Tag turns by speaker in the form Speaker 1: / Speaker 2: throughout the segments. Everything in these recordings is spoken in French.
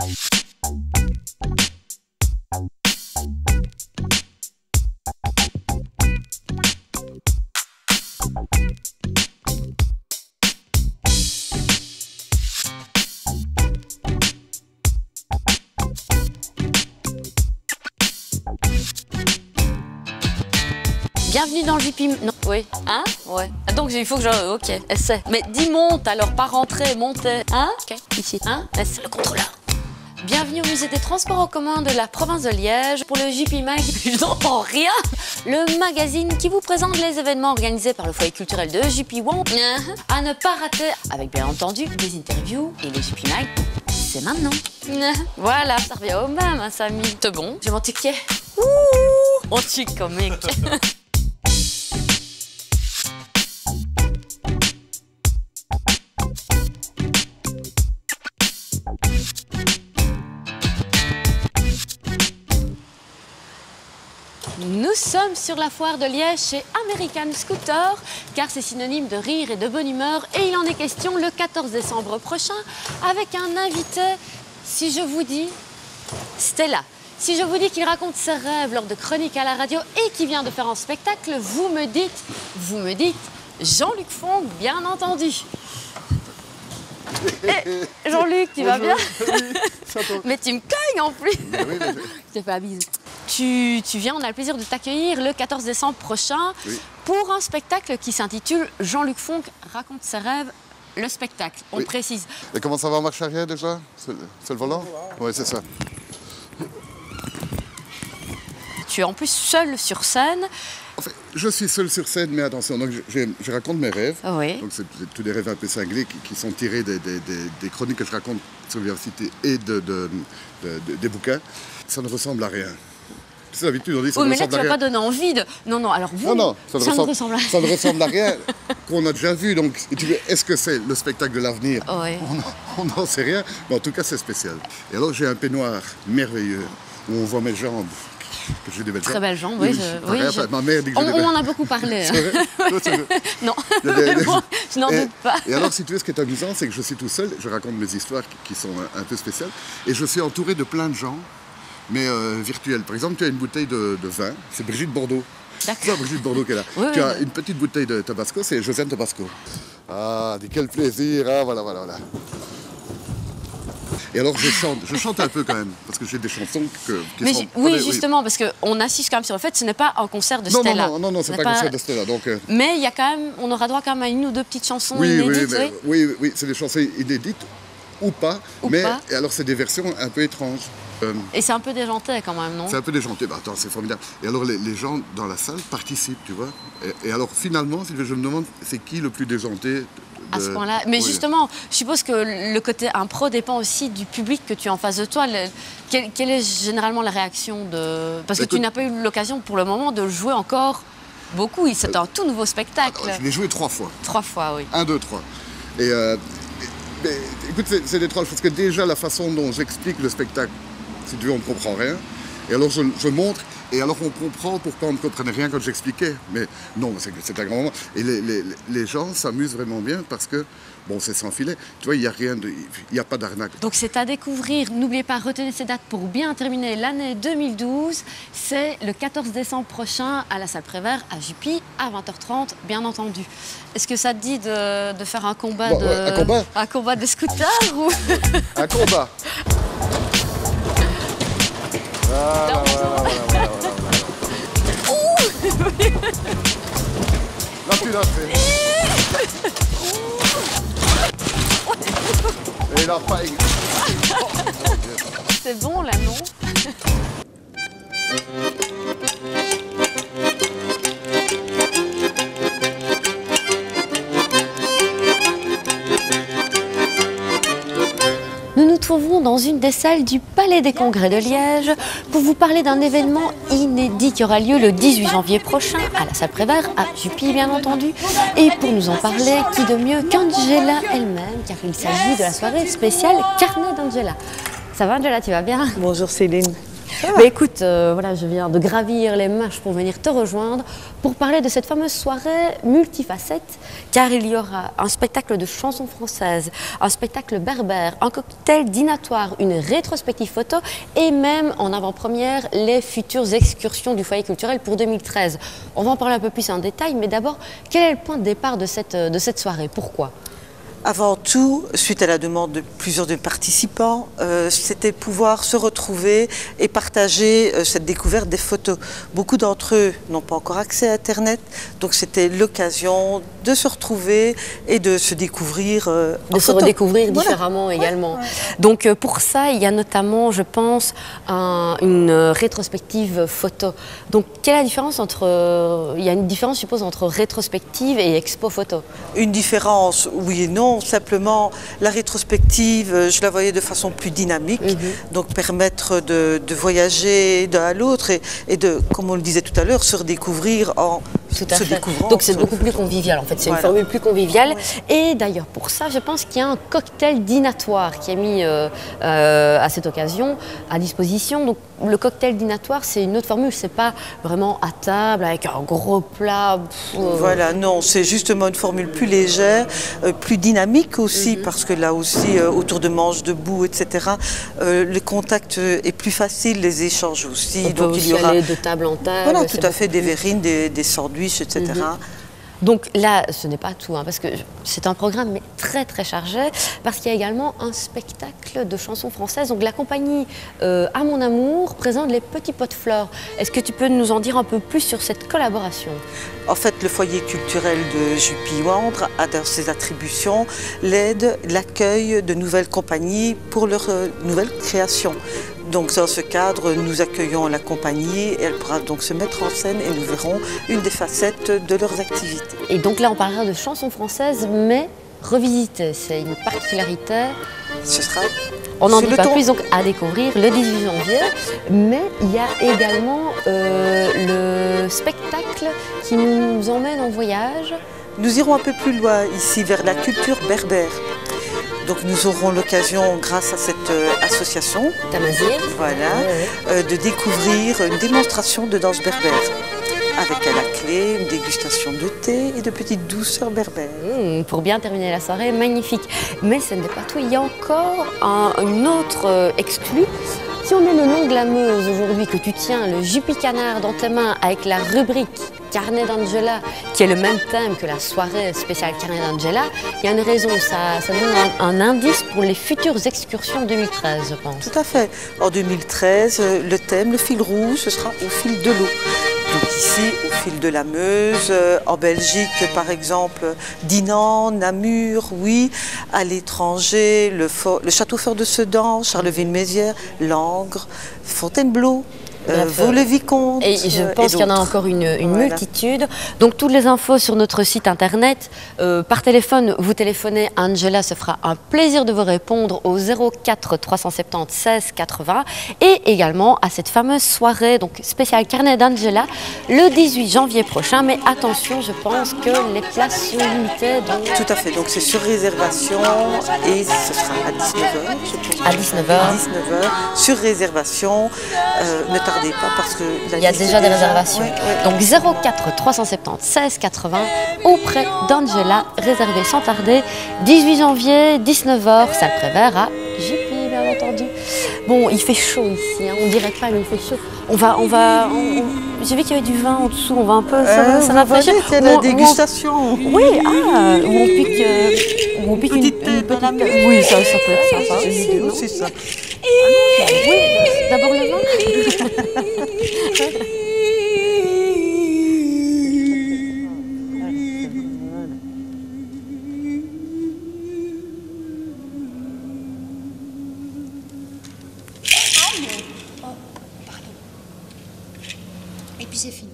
Speaker 1: Bienvenue dans le JP... Non, oui. Hein? Ouais. Donc il faut que je... Ok, essaie. Mais dis monte alors, pas rentrer, montez. Hein? Ok, ici. Hein? Laisse le contrôleur. Bienvenue au musée des transports en commun de la province de Liège pour le JP Mag. Je n'entends rien. Le magazine qui vous présente les événements organisés par le foyer culturel de JP Wong. À ne pas rater, avec bien entendu des interviews et les JP Mag. C'est maintenant. Voilà, ça revient au même, hein, Samy. C'est bon, j'ai mon ticket. Ouh, mon ticket comique. Nous sommes sur la foire de Liège chez American Scooter, car c'est synonyme de rire et de bonne humeur. Et il en est question le 14 décembre prochain avec un invité, si je vous dis, Stella. Si je vous dis qu'il raconte ses rêves lors de chroniques à la radio et qu'il vient de faire un spectacle, vous me dites Jean-Luc Fonck, bien entendu. Et Jean-Luc, tu vas bien?
Speaker 2: Oui,
Speaker 1: mais tu me cognes en plus.
Speaker 2: Oui, mais...
Speaker 1: Je te fais la bise. Tu viens, on a le plaisir de t'accueillir le 14 décembre prochain pour un spectacle qui s'intitule Jean-Luc Fonck raconte ses rêves, le spectacle, on précise.
Speaker 2: Et comment ça va en marche arrière déjà? C'est le volant? Oui, c'est ça.
Speaker 1: Tu es en plus seul sur scène.
Speaker 2: En fait, je suis seul sur scène, mais attention, donc je raconte mes rêves.
Speaker 1: Oui.
Speaker 2: Donc c'est tous des rêves un peu cinglés qui sont tirés des chroniques que je raconte sur l'université et des bouquins. Ça ne ressemble à rien. C'est d'habitude, on dit ça ne
Speaker 1: mais là,
Speaker 2: ressemble
Speaker 1: tu
Speaker 2: à rien.
Speaker 1: vas pas donner envie de... Non, alors vous,
Speaker 2: Non,
Speaker 1: ça ne ressemble à rien.
Speaker 2: Ça ne ressemble à rien qu'on a déjà vu. Donc, est-ce que c'est le spectacle de l'avenir? On n'en sait rien, mais en tout cas, c'est spécial. Et alors, j'ai un peignoir merveilleux où on voit mes jambes. Que j'ai des belles jambes.
Speaker 1: Très belles jambes, oui.
Speaker 2: Ma mère dit que j'ai des belles...
Speaker 1: On en a beaucoup parlé.
Speaker 2: C'est vrai?
Speaker 1: Non, je n'en doute pas.
Speaker 2: Et alors, si tu veux, ce qui est amusant, c'est que je suis tout seul, je raconte mes histoires qui sont un peu spéciales, et je suis entouré de plein de gens, mais virtuels. Par exemple, tu as une bouteille de vin, c'est Brigitte Bordeaux.
Speaker 1: D'accord.
Speaker 2: C'est Brigitte Bordeaux qui est là. Tu as une petite bouteille de Tabasco, c'est Josiane Tabasco. Ah, quel plaisir, ah, voilà. Et alors je chante un peu quand même, parce que j'ai des chansons qui sont...
Speaker 1: Oui, justement, parce qu'on assiste quand même sur le fait que ce n'est pas un concert de Stella.
Speaker 2: Non, c'est pas un concert de Stella. Donc,
Speaker 1: mais il y a quand même, on aura droit quand même à une ou deux petites chansons
Speaker 2: inédites.
Speaker 1: inédites.
Speaker 2: Oui, c'est des chansons inédites, ou pas. Et alors c'est des versions un peu étranges.
Speaker 1: Et c'est un peu déjanté quand même, non?
Speaker 2: C'est un peu déjanté, bah, attends, c'est formidable. Et alors les gens dans la salle participent, tu vois. Et alors finalement, je me demande, c'est qui le plus déjanté
Speaker 1: à ce point-là. Mais justement, je suppose que le côté impro dépend aussi du public que tu as en face de toi. Quelle est généralement la réaction de... Parce que tu n'as pas eu l'occasion pour le moment de jouer encore beaucoup. C'est un tout nouveau spectacle.
Speaker 2: Alors, je l'ai joué 3 fois.
Speaker 1: 3 fois, oui.
Speaker 2: 1, 2, 3. Et mais, écoute, c'est étrange parce que déjà la façon dont j'explique le spectacle, si tu veux, on ne comprend rien. Et alors je montre, et alors on comprend pourquoi on ne comprenait rien quand j'expliquais. Mais non, c'est un grand moment. Et les gens s'amusent vraiment bien parce que, bon, c'est sans filet. Tu vois, il n'y a pas d'arnaque.
Speaker 1: Donc c'est à découvrir. N'oubliez pas, retenez ces dates pour bien terminer l'année 2012. C'est le 14 décembre prochain à la salle Prévert, à Jupy, à 20h30, bien entendu. Est-ce que ça te dit de faire un combat un combat de scooters ou...
Speaker 2: Un combat. Voilà. Là, tu l'as fait. Et la paille.
Speaker 1: C'est bon, là, non? Nous nous trouvons dans une des salles du Palais des Congrès de Liège pour vous parler d'un événement inédit qui aura lieu le 18 janvier prochain à la salle Prévert, à Jupy bien entendu. Et pour nous en parler, qui de mieux qu'Angela elle-même, car il s'agit de la soirée spéciale Carnet d'Angela. Ça va Angela, tu vas bien?
Speaker 3: Bonjour Céline.
Speaker 1: Mais écoute, voilà, je viens de gravir les marches pour venir te rejoindre pour parler de cette fameuse soirée multifacette, car il y aura un spectacle de chansons françaises, un spectacle berbère, un cocktail dînatoire, une rétrospective photo et même en avant-première les futures excursions du foyer culturel pour 2013. On va en parler un peu plus en détail, mais d'abord, quel est le point de départ de cette soirée? Pourquoi?
Speaker 3: Avant tout, suite à la demande de plusieurs des participants, c'était pouvoir se retrouver et partager cette découverte des photos. Beaucoup d'entre eux n'ont pas encore accès à Internet, donc c'était l'occasion de se retrouver et de se découvrir
Speaker 1: de se redécouvrir différemment également. Donc pour ça, il y a notamment, je pense, une rétrospective photo. Donc quelle est la différence entre... il y a une différence, je suppose, entre rétrospective et expo photo?
Speaker 3: Une différence, oui et non. Simplement, la rétrospective, je la voyais de façon plus dynamique, donc permettre de voyager d'un à l'autre et de, comme on le disait tout à l'heure, se redécouvrir en se découvrant.
Speaker 1: Donc c'est beaucoup plus convivial en fait, c'est une formule plus conviviale. Et d'ailleurs pour ça, je pense qu'il y a un cocktail dînatoire qui est mis à cette occasion à disposition. Donc le cocktail dînatoire, c'est une autre formule, c'est pas vraiment à table avec un gros plat.
Speaker 3: Voilà, non, c'est justement une formule plus légère, plus dynamique aussi, parce que là aussi, autour de manches debout, etc., le contact est plus facile, les échanges aussi.
Speaker 1: On peut aussi aller de table en table.
Speaker 3: Voilà, tout à fait, des verrines, des sandwichs, etc.
Speaker 1: Donc là, ce n'est pas tout, hein, parce que c'est un programme mais très très chargé, parce qu'il y a également un spectacle de chansons françaises. Donc la compagnie À Mon Amour présente les Petits Pots de Fleurs. Est-ce que tu peux nous en dire un peu plus sur cette collaboration?
Speaker 3: En fait, le foyer culturel de Jupy-Wandre a dans ses attributions l'aide, l'accueil de nouvelles compagnies pour leurs nouvelles créations. Donc dans ce cadre, nous accueillons la compagnie et elle pourra donc se mettre en scène et nous verrons une des facettes de leurs activités.
Speaker 1: Et donc là, on parlera de chansons françaises, mais revisitées. C'est une particularité.
Speaker 3: Ce sera...
Speaker 1: On n'en dit pas plus, donc à découvrir le 18 janvier. Mais il y a également le spectacle qui nous emmène en voyage.
Speaker 3: Nous irons un peu plus loin ici, vers la culture berbère. Donc nous aurons l'occasion, grâce à cette association,
Speaker 1: Tamazir,
Speaker 3: voilà, de découvrir une démonstration de danse berbère. Avec à la clé une dégustation de thé et de petites douceurs berbères.
Speaker 1: Pour bien terminer la soirée, magnifique. Mais ce n'est pas tout, il y a encore une autre exclue. Si on met le nom de la Meuse aujourd'hui, que tu tiens le Jupy-Canard dans tes mains avec la rubrique Carnet d'Angela, qui est le même thème que la soirée spéciale Carnet d'Angela, il y a une raison, ça donne un indice pour les futures excursions 2013, je pense.
Speaker 3: Tout à fait. En 2013, le thème, le fil rouge, ce sera au fil de l'eau. Donc ici, au fil de la Meuse, en Belgique par exemple, Dinan, Namur, oui, à l'étranger, le château fort de Sedan, Charleville-Mézières, Langres, Fontainebleau. Vaux-le-Vicomte.
Speaker 1: Et je pense qu'il y en a encore une multitude. Donc toutes les infos sur notre site internet. Par téléphone, vous téléphonez, Angela se fera un plaisir de vous répondre au 04 370 16 80 et également à cette fameuse soirée donc spéciale Carnet d'Angela le 18 janvier prochain. Mais attention, je pense que les places sont limitées. Donc...
Speaker 3: Tout à fait, donc c'est sur réservation et ce sera à 19h. Je pense.
Speaker 1: À 19h.
Speaker 3: Sur réservation. Ne tardez pas parce que
Speaker 1: il y a déjà des réservations. Donc 04 370 16 80 auprès d'Angela, réservé sans tarder. 18 janvier, 19h, salle Prévert à Jupy, bien entendu. Bon, il fait chaud ici, hein. On dirait pas, mais il fait chaud. J'ai vu qu'il y avait du vin en dessous, on va un peu ça rafraîchir.
Speaker 3: C'est la dégustation.
Speaker 1: Oui, où on pique une petite... Oui, ça peut être sympa.
Speaker 3: C'est ça.
Speaker 1: Oui, d'abord le vin.
Speaker 4: Et puis c'est fini.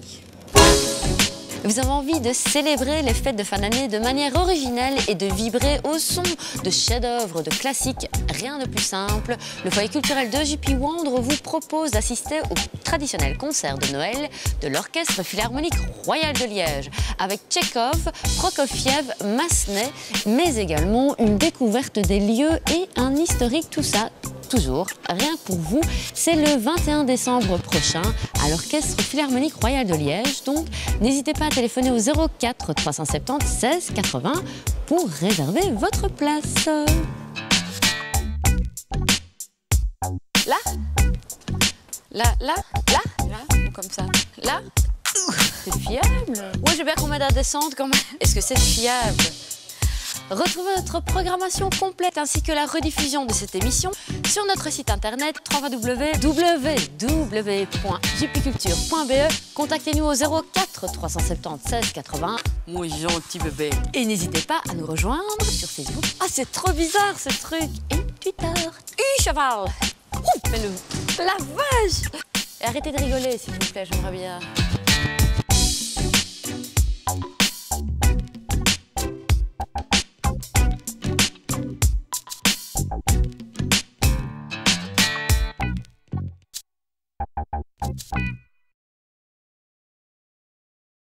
Speaker 1: Vous avez envie de célébrer les fêtes de fin d'année de manière originale et de vibrer au son de chefs-d'œuvre, de classiques, rien de plus simple. Le foyer culturel de Jupy-Wandre vous propose d'assister au traditionnel concert de Noël de l'Orchestre Philharmonique Royal de Liège avec Tchekhov, Prokofiev, Massenet, mais également une découverte des lieux et un historique, tout ça toujours, rien que pour vous. C'est le 21 décembre prochain à l'Orchestre Philharmonique Royal de Liège. Donc, n'hésitez pas à téléphoner au 04 370 16 80 pour réserver votre place. Là, ou comme ça. Là, c'est fiable. Ouais, j'ai bien qu'on m'aide à descendre quand même. Est-ce que c'est fiable? Retrouvez notre programmation complète ainsi que la rediffusion de cette émission sur notre site internet www.jpculture.be. Contactez-nous au 04 370 16 80. Mon gentil bébé. Et n'hésitez pas à nous rejoindre sur Facebook. Ah, c'est trop bizarre ce truc. Et Twitter. Cheval. Mais la vache. Et arrêtez de rigoler s'il vous plaît, j'aimerais bien.